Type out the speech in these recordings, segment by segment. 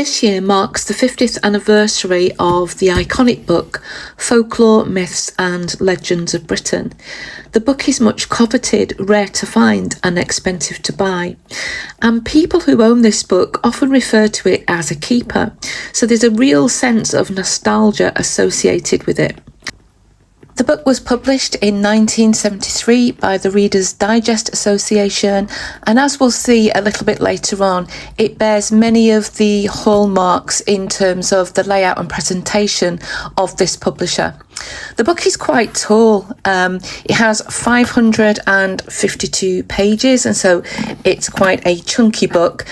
This year marks the 50th anniversary of the iconic book Folklore, Myths and Legends of Britain. The book is much coveted, rare to find and expensive to buy. And people who own this book often refer to it as a keeper, so there's a real sense of nostalgia associated with it. The book was published in 1973 by the Reader's Digest Association, and as we'll see a little bit later on, it bears many of the hallmarks in terms of the layout and presentation of this publisher. The book is quite tall. It has 552 pages, and so it's quite a chunky book.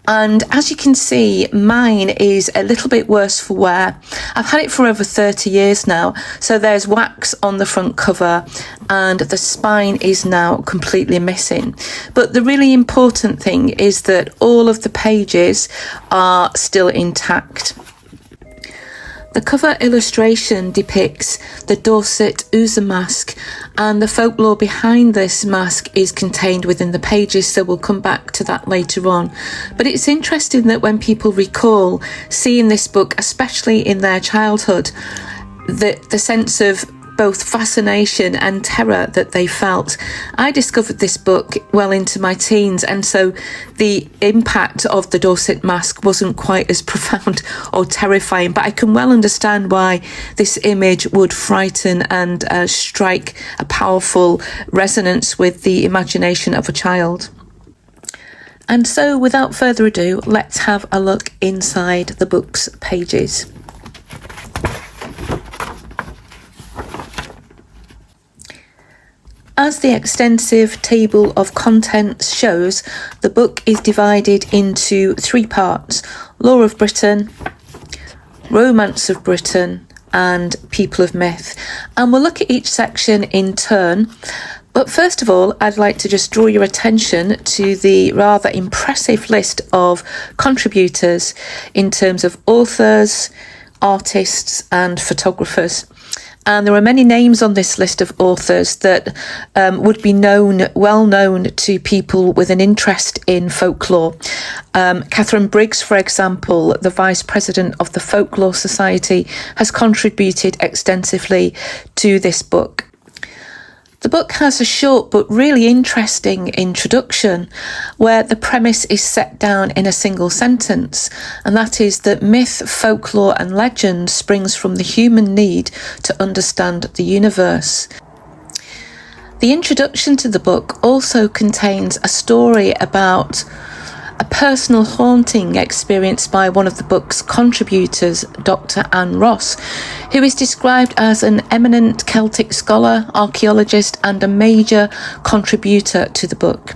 And as you can see, mine is a little bit worse for wear. I've had it for over 30 years now, so there's wax on the front cover and the spine is now completely missing. But the really important thing is that all of the pages are still intact. The cover illustration depicts the Dorset Oozer mask, and the folklore behind this mask is contained within the pages, so we'll come back to that later on. But it's interesting that when people recall seeing this book, especially in their childhood, the sense of both fascination and terror that they felt. I discovered this book well into my teens, and so the impact of the Dorset mask wasn't quite as profound or terrifying, but I can well understand why this image would frighten and strike a powerful resonance with the imagination of a child. And so without further ado, let's have a look inside the book's pages. As the extensive table of contents shows, the book is divided into three parts: Lore of Britain, Romance of Britain, and People of Myth. And we'll look at each section in turn. But first of all, I'd like to just draw your attention to the rather impressive list of contributors in terms of authors, artists, and photographers. And there are many names on this list of authors that would be well known to people with an interest in folklore. Catherine Briggs, for example, the Vice President of the Folklore Society, has contributed extensively to this book. The book has a short but really interesting introduction where the premise is set down in a single sentence, and that is that myth, folklore and legend springs from the human need to understand the universe. The introduction to the book also contains a story about a personal haunting experienced by one of the book's contributors, Dr. Anne Ross, who is described as an eminent Celtic scholar, archaeologist and a major contributor to the book.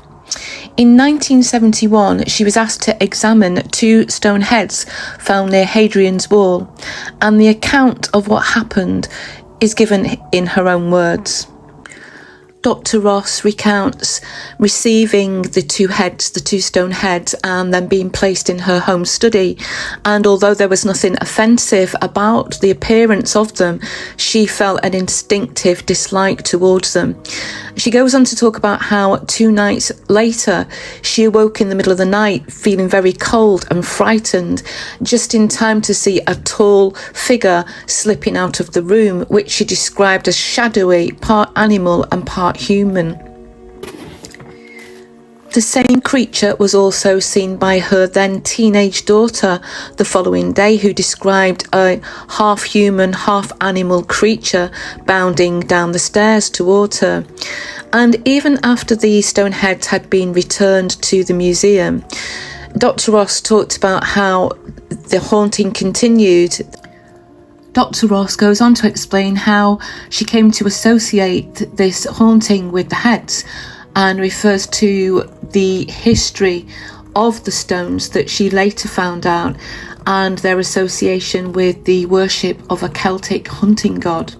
In 1971, she was asked to examine two stone heads found near Hadrian's Wall, and the account of what happened is given in her own words. Dr. Ross recounts receiving the two stone heads, and then being placed in her home study. And although there was nothing offensive about the appearance of them, she felt an instinctive dislike towards them. She goes on to talk about how 2 nights later, she awoke in the middle of the night feeling very cold and frightened, just in time to see a tall figure slipping out of the room, which she described as shadowy, part animal and part human. The same creature was also seen by her then teenage daughter the following day, who described a half human, half animal creature bounding down the stairs towards her. And even after the stone heads had been returned to the museum, Dr. Ross talked about how the haunting continued. Dr. Ross goes on to explain how she came to associate this haunting with the heads, and refers to the history of the stones that she later found out and their association with the worship of a Celtic hunting god.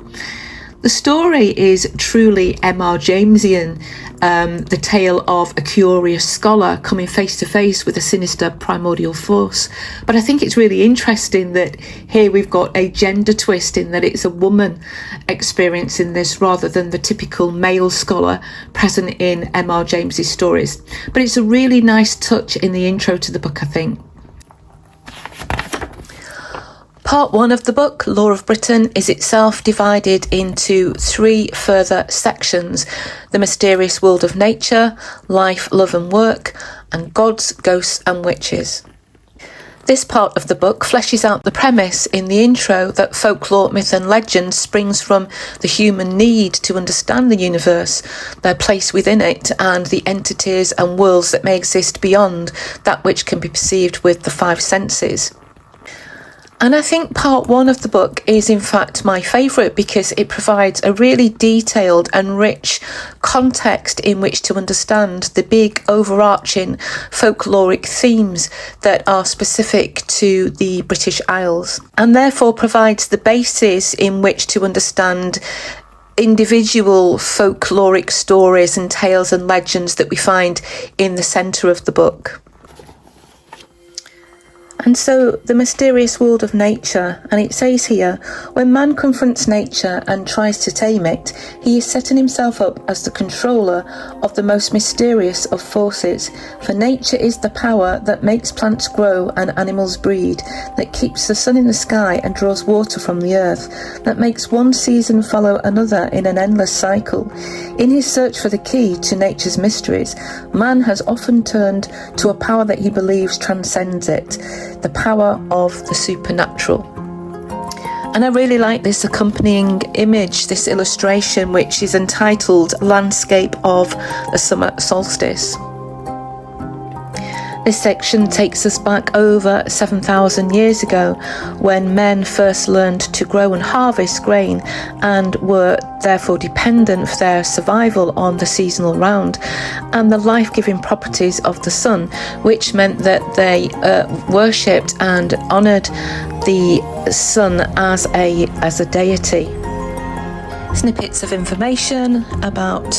The story is truly M.R. Jamesian, the tale of a curious scholar coming face to face with a sinister primordial force. But I think it's really interesting that here we've got a gender twist in that it's a woman experiencing this rather than the typical male scholar present in M.R. James's stories. But it's a really nice touch in the intro to the book, I think. Part 1 of the book, Lore of Britain, is itself divided into 3 further sections: the mysterious world of nature, life, love and work, and gods, ghosts and witches. This part of the book fleshes out the premise in the intro that folklore, myth and legend springs from the human need to understand the universe, their place within it, and the entities and worlds that may exist beyond that which can be perceived with the 5 senses. And I think part 1 of the book is in fact my favourite because it provides a really detailed and rich context in which to understand the big overarching folkloric themes that are specific to the British Isles, and therefore provides the basis in which to understand individual folkloric stories and tales and legends that we find in the centre of the book. And so, the mysterious world of nature, and it says here, when man confronts nature and tries to tame it, he is setting himself up as the controller of the most mysterious of forces. For nature is the power that makes plants grow and animals breed, that keeps the sun in the sky and draws water from the earth, that makes one season follow another in an endless cycle. In his search for the key to nature's mysteries, man has often turned to a power that he believes transcends it, the power of the supernatural. And I really like this accompanying image, this illustration, which is entitled Landscape of the Summer Solstice. This section takes us back over 7,000 years ago, when men first learned to grow and harvest grain and were therefore dependent for their survival on the seasonal round and the life-giving properties of the sun, which meant that they worshipped and honoured the sun as a deity. Snippets of information about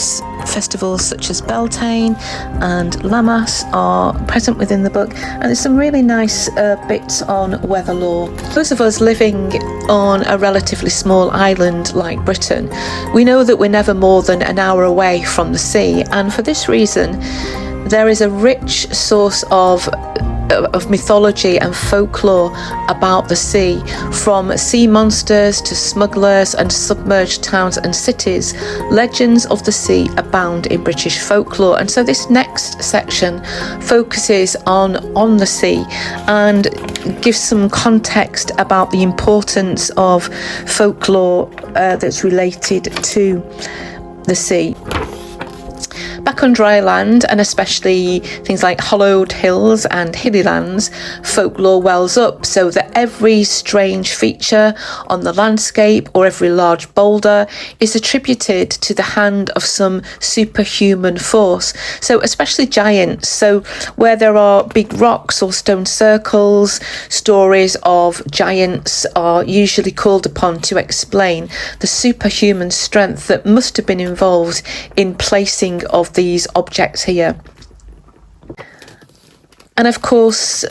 festivals such as Beltane and Lammas are present within the book, and there's some really nice bits on weather lore. Those of us living on a relatively small island like Britain, we know that we're never more than an hour away from the sea, and for this reason there is a rich source of mythology and folklore about the sea, from sea monsters to smugglers and submerged towns and cities. Legends of the sea abound in British folklore, and so this next section focuses on the sea and gives some context about the importance of folklore that's related to the sea. Back on dry land, and especially things like hollowed hills and hilly lands, folklore wells up so that every strange feature on the landscape or every large boulder is attributed to the hand of some superhuman force. So especially giants. So where there are big rocks or stone circles, stories of giants are usually called upon to explain the superhuman strength that must have been involved in placing of these objects here. And of course,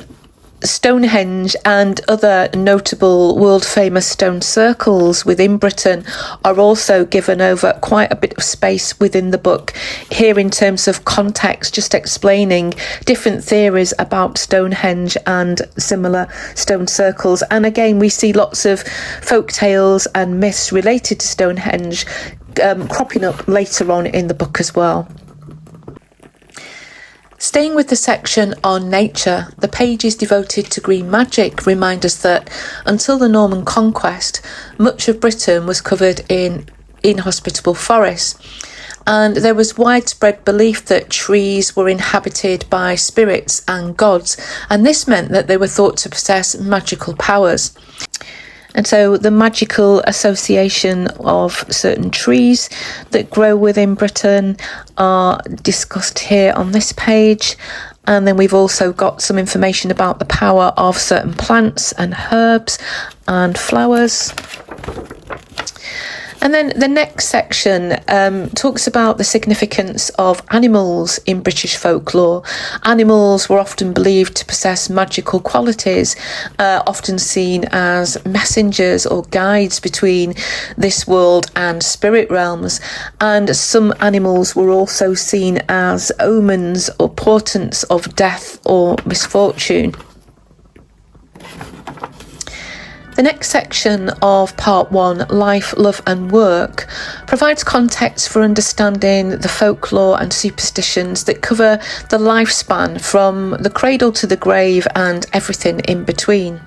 Stonehenge and other notable world famous stone circles within Britain are also given over quite a bit of space within the book here in terms of context, just explaining different theories about Stonehenge and similar stone circles. And again, we see lots of folk tales and myths related to Stonehenge cropping up later on in the book as well. Staying with the section on nature, the pages devoted to green magic remind us that until the Norman conquest, much of Britain was covered in inhospitable forests, and there was widespread belief that trees were inhabited by spirits and gods, and this meant that they were thought to possess magical powers. And so the magical association of certain trees that grow within Britain are discussed here on this page. And then we've also got some information about the power of certain plants and herbs and flowers. And then the next section talks about the significance of animals in British folklore. Animals were often believed to possess magical qualities, often seen as messengers or guides between this world and spirit realms. And some animals were also seen as omens or portents of death or misfortune. The next section of part 1, Life, Love and Work, provides context for understanding the folklore and superstitions that cover the lifespan from the cradle to the grave and everything in between.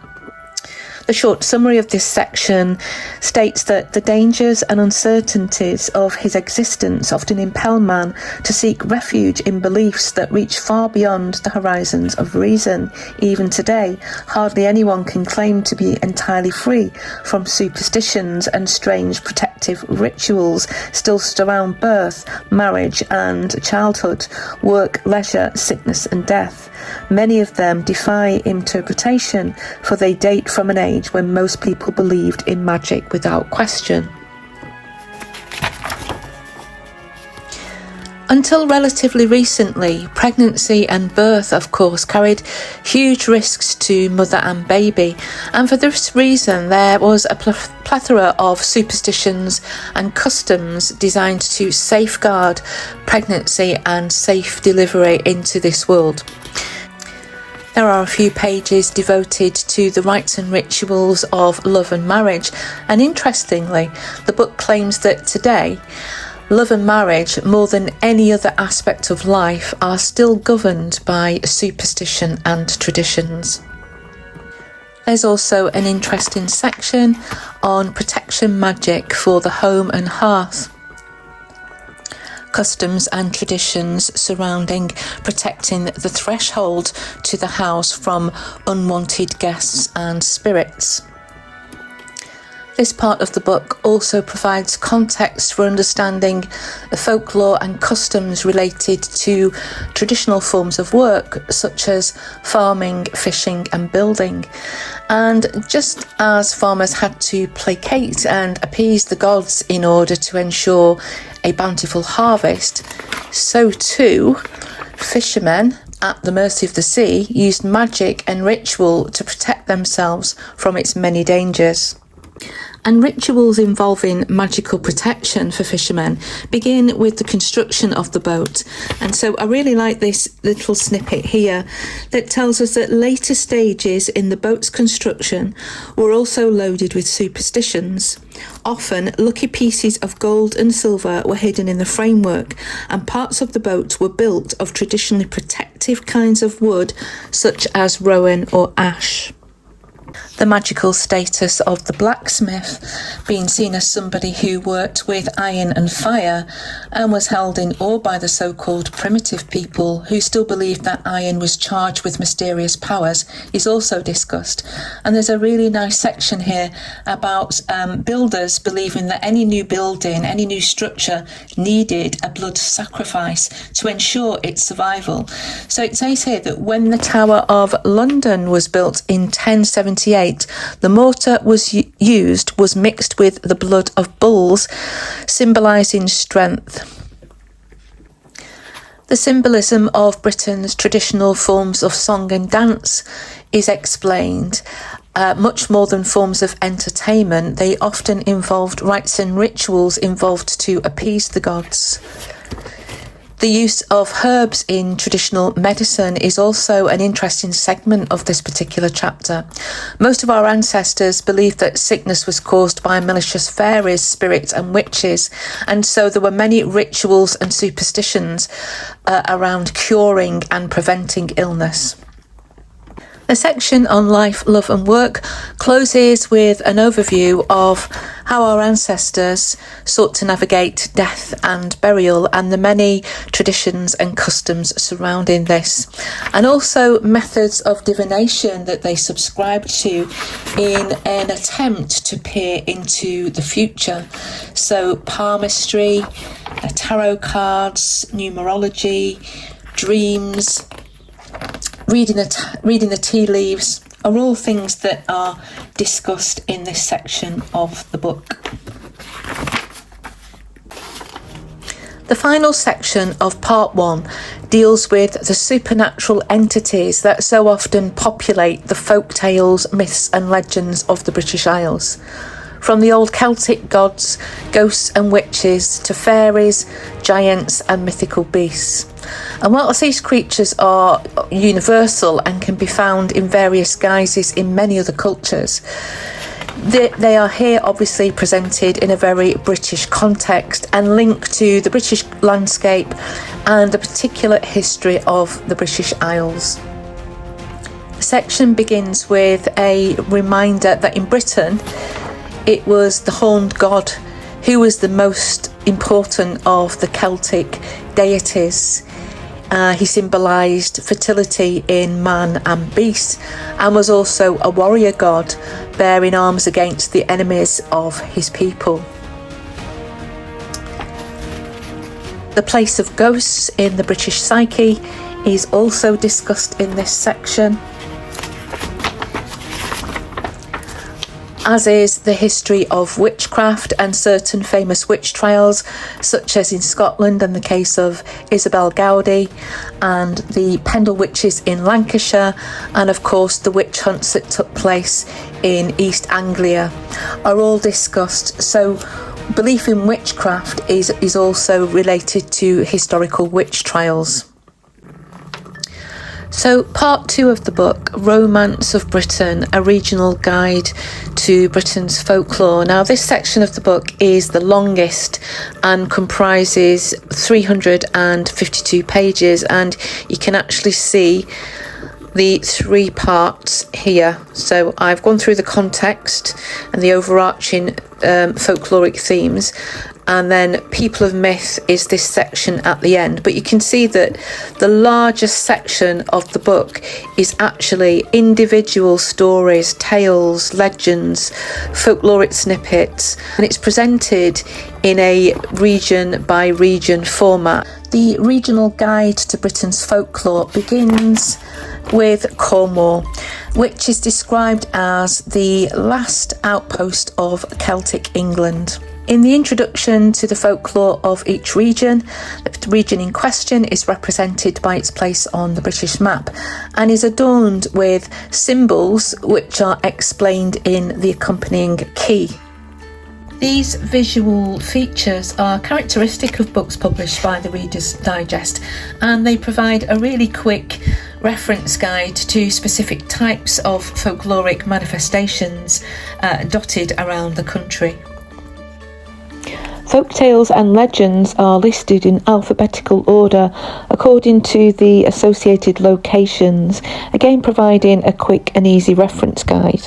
The short summary of this section states that the dangers and uncertainties of his existence often impel man to seek refuge in beliefs that reach far beyond the horizons of reason. Even today, hardly anyone can claim to be entirely free from superstitions and strange protective rituals still surround birth, marriage and childhood, work, leisure, sickness and death. Many of them defy interpretation, for they date from an age when most people believed in magic without question. Until relatively recently, pregnancy and birth, of course, carried huge risks to mother and baby, and for this reason there was a plethora of superstitions and customs designed to safeguard pregnancy and safe delivery into this world. There are a few pages devoted to the rites and rituals of love and marriage, and interestingly, the book claims that today, love and marriage, more than any other aspect of life, are still governed by superstition and traditions. There's also an interesting section on protection magic for the home and hearth. Customs and traditions surrounding protecting the threshold to the house from unwanted guests and spirits. This part of the book also provides context for understanding the folklore and customs related to traditional forms of work, such as farming, fishing and building. And just as farmers had to placate and appease the gods in order to ensure a bountiful harvest, so too fishermen, at the mercy of the sea, used magic and ritual to protect themselves from its many dangers. And rituals involving magical protection for fishermen begin with the construction of the boat. And so I really like this little snippet here that tells us that later stages in the boat's construction were also loaded with superstitions. Often, lucky pieces of gold and silver were hidden in the framework, and parts of the boat were built of traditionally protective kinds of wood, such as rowan or ash. The magical status of the blacksmith, being seen as somebody who worked with iron and fire and was held in awe by the so-called primitive people who still believed that iron was charged with mysterious powers, is also discussed. And there's a really nice section here about builders believing that any new building, any new structure needed a blood sacrifice to ensure its survival. So it says here that when the Tower of London was built in 1078, the mortar used was mixed with the blood of bulls, symbolising strength. The symbolism of Britain's traditional forms of song and dance is explained. Much more than forms of entertainment, they often involved rites and rituals involved to appease the gods. The use of herbs in traditional medicine is also an interesting segment of this particular chapter. Most of our ancestors believed that sickness was caused by malicious fairies, spirits and witches, and so there were many rituals and superstitions around curing and preventing illness. The section on life, love and work closes with an overview of how our ancestors sought to navigate death and burial and the many traditions and customs surrounding this, and also methods of divination that they subscribed to in an attempt to peer into the future. So palmistry, tarot cards, numerology, dreams, reading the tea leaves are all things that are discussed in this section of the book. The final section of part 1 deals with the supernatural entities that so often populate the folk tales, myths and legends of the British Isles. From the old Celtic gods, ghosts and witches, to fairies, giants and mythical beasts. And whilst these creatures are universal and can be found in various guises in many other cultures, They are here obviously presented in a very British context and linked to the British landscape and a particular history of the British Isles. The section begins with a reminder that in Britain it was the horned god who was the most important of the Celtic deities. He symbolised fertility in man and beast and was also a warrior god bearing arms against the enemies of his people. The place of ghosts in the British psyche is also discussed in this section, as is the history of witchcraft and certain famous witch trials, such as in Scotland and the case of Isabel Gowdy, and the Pendle Witches in Lancashire, and of course the witch hunts that took place in East Anglia are all discussed. So belief in witchcraft is also related to historical witch trials. So part 2 of the book, Romance of Britain, a regional guide to Britain's folklore. Now this section of the book is the longest and comprises 352 pages, and you can actually see the 3 parts here. So I've gone through the context and the overarching folkloric themes, and then People of Myth is this section at the end. But you can see that the largest section of the book is actually individual stories, tales, legends, folkloric snippets, and it's presented in a region by region format. The regional guide to Britain's folklore begins with Cornwall, which is described as the last outpost of Celtic England. In the introduction to the folklore of each region, the region in question is represented by its place on the British map and is adorned with symbols which are explained in the accompanying key. These visual features are characteristic of books published by the Reader's Digest, and they provide a really quick reference guide to specific types of folkloric manifestations dotted around the country. Folk tales and legends are listed in alphabetical order according to the associated locations, again providing a quick and easy reference guide.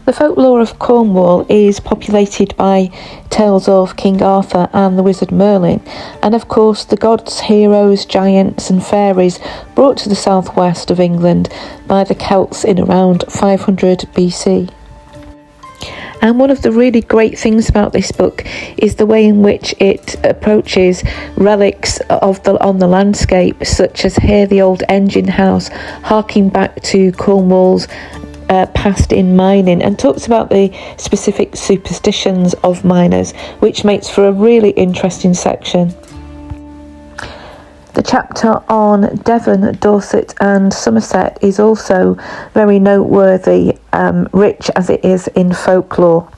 The folklore of Cornwall is populated by tales of King Arthur and the wizard Merlin, and of course the gods, heroes, giants and fairies brought to the southwest of England by the Celts in around 500 BC. And one of the really great things about this book is the way in which it approaches relics on the landscape, such as here the old engine house, harking back to Cornwall's past in mining, and talks about the specific superstitions of miners, which makes for a really interesting section. The chapter on Devon, Dorset and Somerset is also very noteworthy, rich as it is in folklore.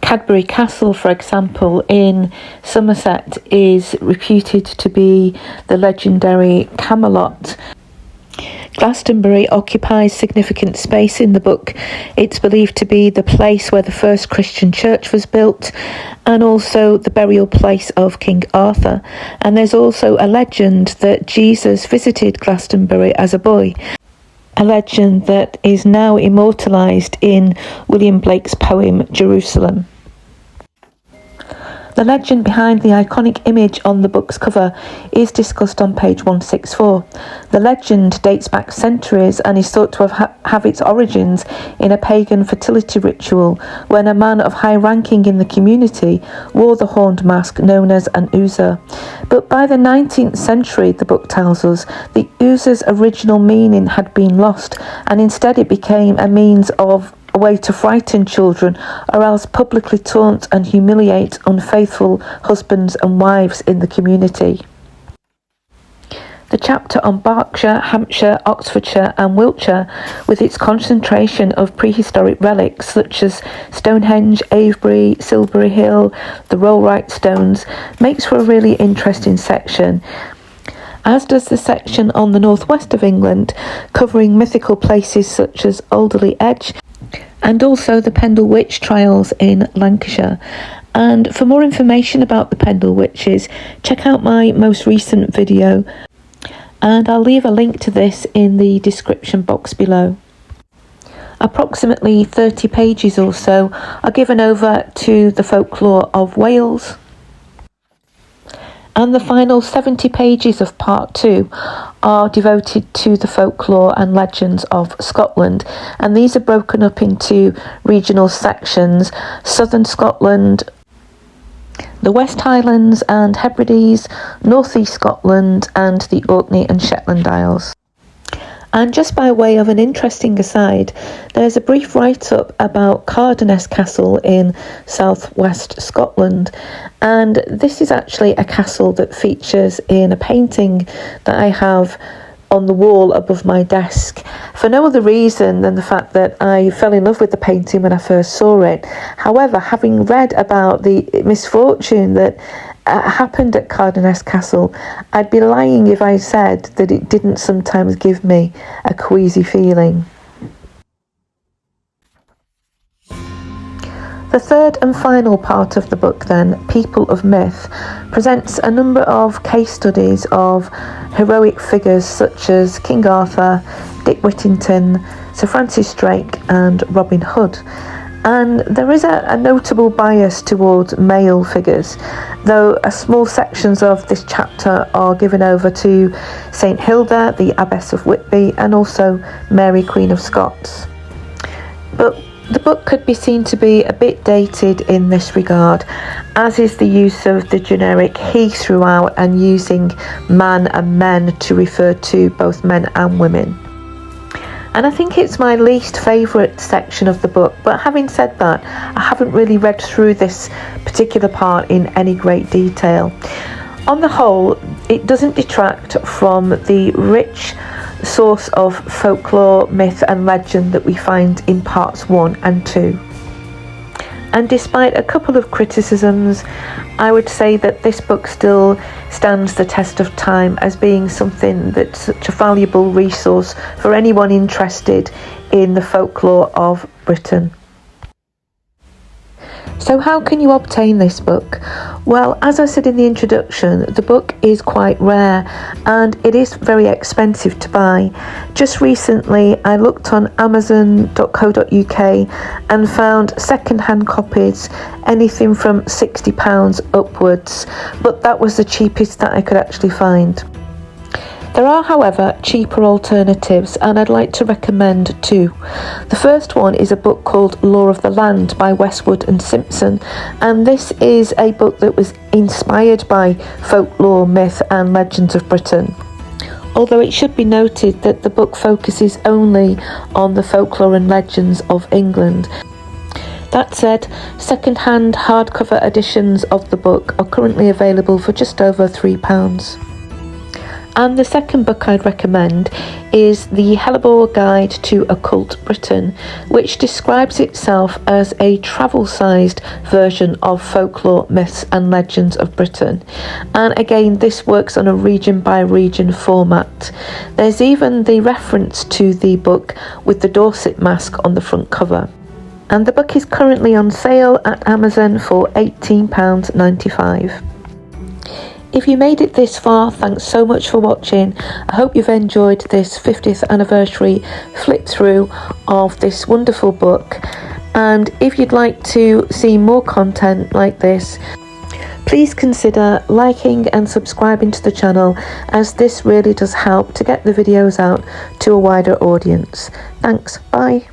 Cadbury Castle, for example, in Somerset is reputed to be the legendary Camelot. Glastonbury occupies significant space in the book. It's believed to be the place where the first Christian church was built, and also the burial place of King Arthur. And there's also a legend that Jesus visited Glastonbury as a boy, a legend that is now immortalised in William Blake's poem Jerusalem. The legend behind the iconic image on the book's cover is discussed on page 164. The legend dates back centuries and is thought to have its origins in a pagan fertility ritual when a man of high ranking in the community wore the horned mask known as an Uzzah. But by the 19th century, the book tells us, the Uzzah's original meaning had been lost, and instead it became a means of a way to frighten children or else publicly taunt and humiliate unfaithful husbands and wives in the community. The chapter on Berkshire, Hampshire, Oxfordshire and Wiltshire, with its concentration of prehistoric relics such as Stonehenge, Avebury, Silbury Hill, the Rollright Stones, makes for a really interesting section. as does the section on the northwest of England, covering mythical places such as Alderley Edge and also the Pendle Witch trials in Lancashire. And for more information about the Pendle Witches, check out my most recent video, and I'll leave a link to this in the description box below. Approximately 30 pages or so are given over to the folklore of Wales, and the final 70 pages of part 2 are devoted to the folklore and legends of Scotland, and these are broken up into regional sections: Southern Scotland, the West Highlands and Hebrides, North East Scotland, and the Orkney and Shetland Isles. And just by way of an interesting aside, there's a brief write-up about Cardoness Castle in southwest Scotland, and this is actually a castle that features in a painting that I have on the wall above my desk, for no other reason than the fact that I fell in love with the painting when I first saw it. However, having read about the misfortune that happened at Cardoness Castle, I'd be lying if I said that it didn't sometimes give me a queasy feeling. The third and final part of the book then, People of Myth, presents a number of case studies of heroic figures such as King Arthur, Dick Whittington, Sir Francis Drake and Robin Hood. And there is a notable bias towards male figures, though small sections of this chapter are given over to St Hilda, the Abbess of Whitby, and also Mary, Queen of Scots. But the book could be seen to be a bit dated in this regard, as is the use of the generic he throughout and using man and men to refer to both men and women. And I think it's my least favourite section of the book, but having said that, I haven't really read through this particular part in any great detail. On the whole, it doesn't detract from the rich source of folklore, myth and legend that we find in parts 1 and 2. And despite a couple of criticisms, I would say that this book still stands the test of time as being something that's such a valuable resource for anyone interested in the folklore of Britain. So how can you obtain this book? Well, as I said in the introduction, the book is quite rare and it is very expensive to buy. Just recently I looked on amazon.co.uk and found second-hand copies anything from £60 upwards, but that was the cheapest that I could actually find. There are, however, cheaper alternatives, and I'd like to recommend two. The first one is a book called Law of the Land by Westwood and Simpson, and this is a book that was inspired by folklore, myth and legends of Britain. Although it should be noted that the book focuses only on the folklore and legends of England. That said, second-hand hardcover editions of the book are currently available for just over £3. And the second book I'd recommend is the Hellebore Guide to Occult Britain, which describes itself as a travel-sized version of folklore, myths and legends of Britain. And again, this works on a region-by-region format. There's even the reference to the book with the Dorset mask on the front cover. And the book is currently on sale at Amazon for £18.95. If you made it this far, thanks so much for watching. I hope you've enjoyed this 50th anniversary flip through of this wonderful book. And if you'd like to see more content like this, please consider liking and subscribing to the channel, as this really does help to get the videos out to a wider audience. Thanks, bye.